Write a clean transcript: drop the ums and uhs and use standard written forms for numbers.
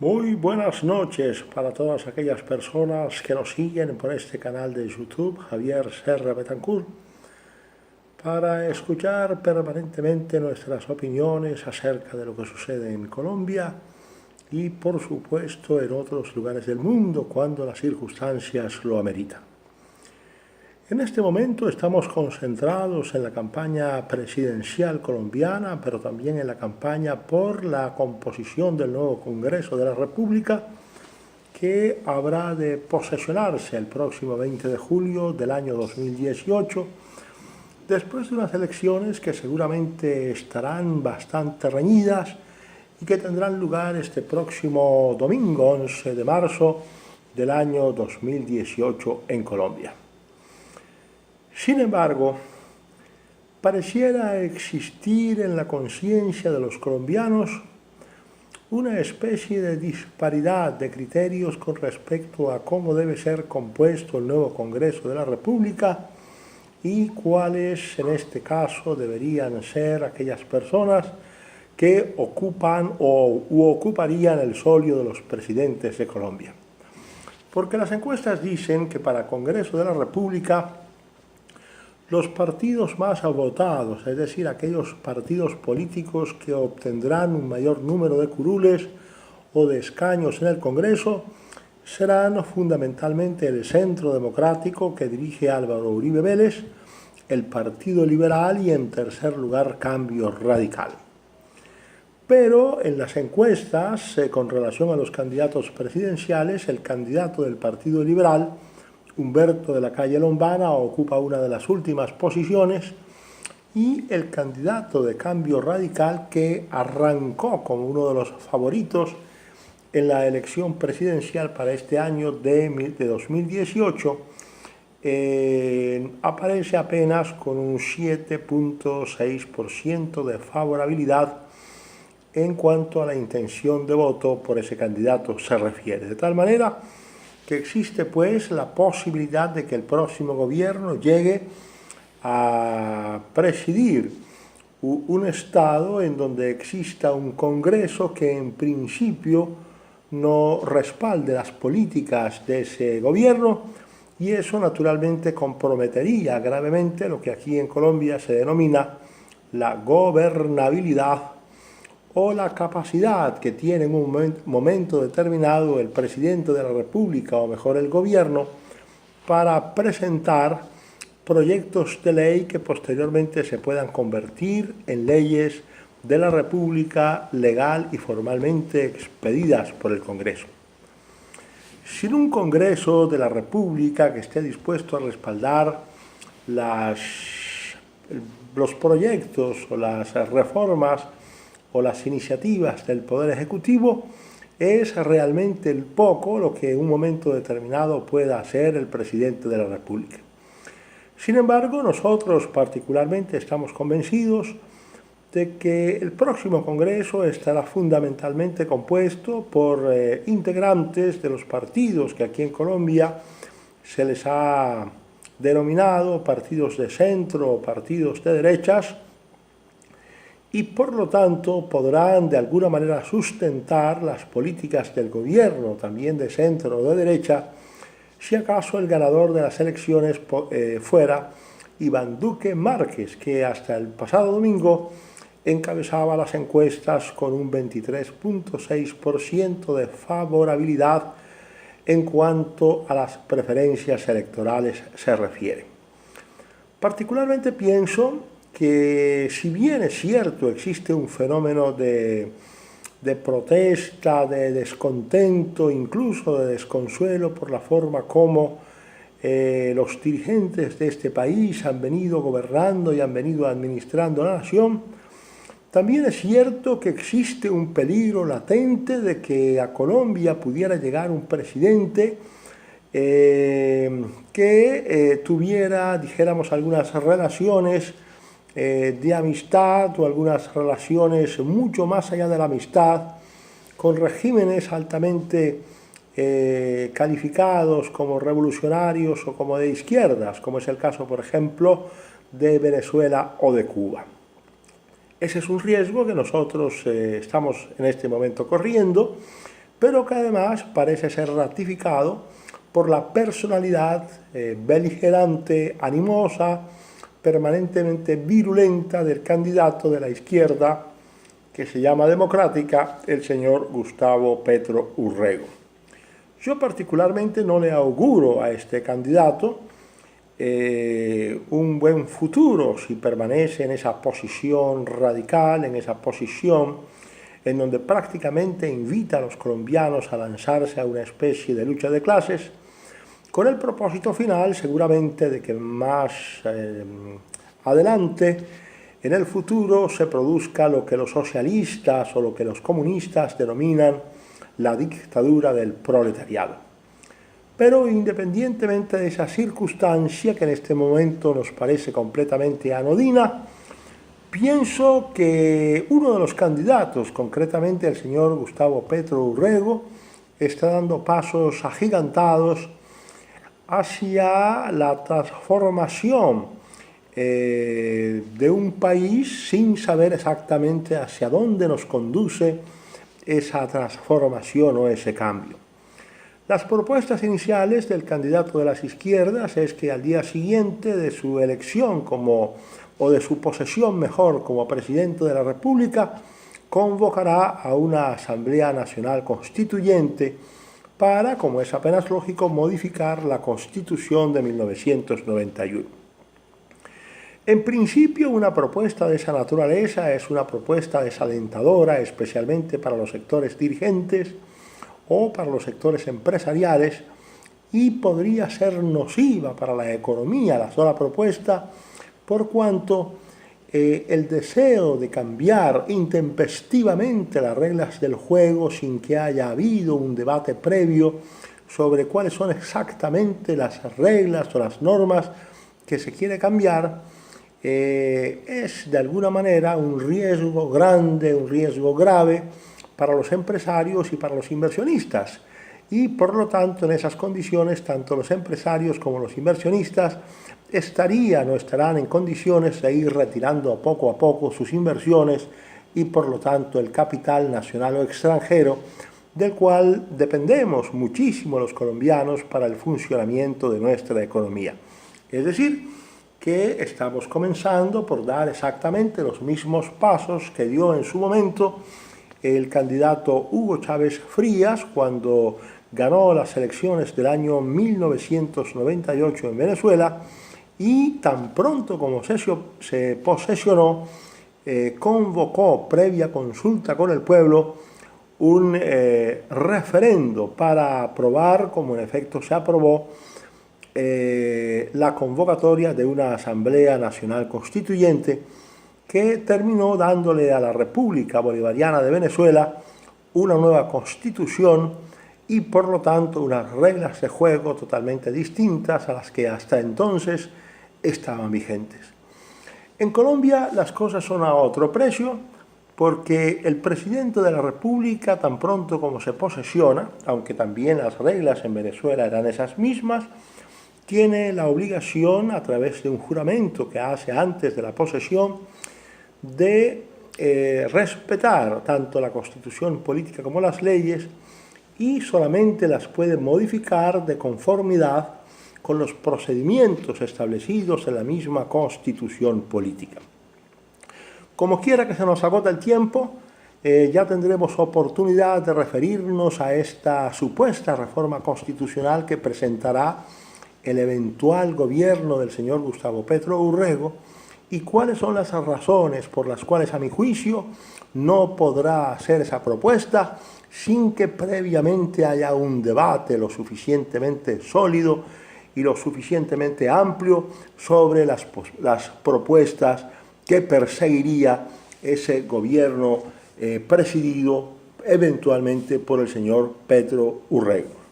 Muy buenas noches para todas aquellas personas que nos siguen por este canal de YouTube, Javier Serra Betancourt, para escuchar permanentemente nuestras opiniones acerca de lo que sucede en Colombia y, por supuesto, en otros lugares del mundo cuando las circunstancias lo ameritan. En este momento estamos concentrados en la campaña presidencial colombiana, pero también en la campaña por la composición del nuevo Congreso de la República, que habrá de posesionarse el próximo 20 de julio del año 2018, después de unas elecciones que seguramente estarán bastante reñidas y que tendrán lugar este próximo domingo 11 de marzo del año 2018 en Colombia. Sin embargo, pareciera existir en la conciencia de los colombianos una especie de disparidad de criterios con respecto a cómo debe ser compuesto el nuevo Congreso de la República y cuáles, en este caso, deberían ser aquellas personas que ocupan u ocuparían el solio de los presidentes de Colombia. Porque las encuestas dicen que para el Congreso de la República los partidos más votados, es decir, aquellos partidos políticos que obtendrán un mayor número de curules o de escaños en el Congreso, serán fundamentalmente el Centro Democrático, que dirige Álvaro Uribe Vélez, el Partido Liberal y, en tercer lugar, Cambio Radical. Pero en las encuestas, con relación a los candidatos presidenciales, el candidato del Partido Liberal, Humberto de la Calle Lombana, ocupa una de las últimas posiciones, y el candidato de Cambio Radical, que arrancó como uno de los favoritos en la elección presidencial para este año de 2018, aparece apenas con un 7.6% de favorabilidad en cuanto a la intención de voto por ese candidato se refiere. De tal manera que existe pues la posibilidad de que el próximo gobierno llegue a presidir un estado en donde exista un Congreso que en principio no respalde las políticas de ese gobierno, y eso naturalmente comprometería gravemente lo que aquí en Colombia se denomina la gobernabilidad o la capacidad que tiene en un momento determinado el presidente de la República, o mejor el gobierno, para presentar proyectos de ley que posteriormente se puedan convertir en leyes de la República legal y formalmente expedidas por el Congreso. Sin un Congreso de la República que esté dispuesto a respaldar los proyectos o las reformas o las iniciativas del Poder Ejecutivo, es realmente el poco lo que en un momento determinado pueda hacer el presidente de la República. Sin embargo, nosotros particularmente estamos convencidos de que el próximo Congreso estará fundamentalmente compuesto por integrantes de los partidos que aquí en Colombia se les ha denominado partidos de centro o partidos de derechas, y por lo tanto podrán de alguna manera sustentar las políticas del gobierno, también de centro o de derecha, si acaso el ganador de las elecciones fuera Iván Duque Márquez, que hasta el pasado domingo encabezaba las encuestas con un 23.6% de favorabilidad en cuanto a las preferencias electorales se refiere. Particularmente pienso que, si bien es cierto existe un fenómeno de protesta, de descontento, incluso de desconsuelo por la forma como los dirigentes de este país han venido gobernando y han venido administrando la nación, también es cierto que existe un peligro latente de que a Colombia pudiera llegar un presidente que tuviera, dijéramos, algunas relaciones de amistad o algunas relaciones mucho más allá de la amistad con regímenes altamente calificados como revolucionarios o como de izquierdas, como es el caso, por ejemplo, de Venezuela o de Cuba. Ese es un riesgo que nosotros estamos en este momento corriendo, pero que además parece ser ratificado por la personalidad beligerante, animosa, permanentemente virulenta del candidato de la izquierda, que se llama democrática, el señor Gustavo Petro Urrego. Yo particularmente no le auguro a este candidato un buen futuro si permanece en esa posición radical, en esa posición en donde prácticamente invita a los colombianos a lanzarse a una especie de lucha de clases, con el propósito final seguramente de que más adelante, en el futuro, se produzca lo que los socialistas o lo que los comunistas denominan la dictadura del proletariado. Pero independientemente de esa circunstancia que en este momento nos parece completamente anodina, pienso que uno de los candidatos, concretamente el señor Gustavo Petro Urrego, está dando pasos agigantados hacia la transformación de un país sin saber exactamente hacia dónde nos conduce esa transformación o ese cambio. Las propuestas iniciales del candidato de las izquierdas es que al día siguiente de su elección o de su posesión mejor como presidente de la República, convocará a una Asamblea Nacional Constituyente para, como es apenas lógico, modificar la Constitución de 1991. En principio, una propuesta de esa naturaleza es una propuesta desalentadora, especialmente para los sectores dirigentes o para los sectores empresariales, y podría ser nociva para la economía la sola propuesta, por cuanto el deseo de cambiar intempestivamente las reglas del juego sin que haya habido un debate previo sobre cuáles son exactamente las reglas o las normas que se quiere cambiar, es de alguna manera un riesgo grande, un riesgo grave para los empresarios y para los inversionistas. Y por lo tanto, en esas condiciones, tanto los empresarios como los inversionistas estarán en condiciones de ir retirando poco a poco sus inversiones y por lo tanto el capital nacional o extranjero, del cual dependemos muchísimo los colombianos para el funcionamiento de nuestra economía. Es decir, que estamos comenzando por dar exactamente los mismos pasos que dio en su momento el candidato Hugo Chávez Frías cuando ganó las elecciones del año 1998 en Venezuela y tan pronto como se posesionó, convocó previa consulta con el pueblo un referendo para aprobar, como en efecto se aprobó, la convocatoria de una Asamblea Nacional Constituyente que terminó dándole a la República Bolivariana de Venezuela una nueva constitución y por lo tanto unas reglas de juego totalmente distintas a las que hasta entonces estaban vigentes. En Colombia las cosas son a otro precio porque el presidente de la República, tan pronto como se posesiona, aunque también las reglas en Venezuela eran esas mismas, tiene la obligación, a través de un juramento que hace antes de la posesión, de respetar tanto la Constitución política como las leyes y solamente las puede modificar de conformidad con los procedimientos establecidos en la misma Constitución política. Como quiera que se nos agota el tiempo, ya tendremos oportunidad de referirnos a esta supuesta reforma constitucional que presentará el eventual gobierno del señor Gustavo Petro Urrego y cuáles son las razones por las cuales, a mi juicio, no podrá hacer esa propuesta sin que previamente haya un debate lo suficientemente sólido y lo suficientemente amplio sobre las propuestas que perseguiría ese gobierno presidido eventualmente por el señor Petro Urrego.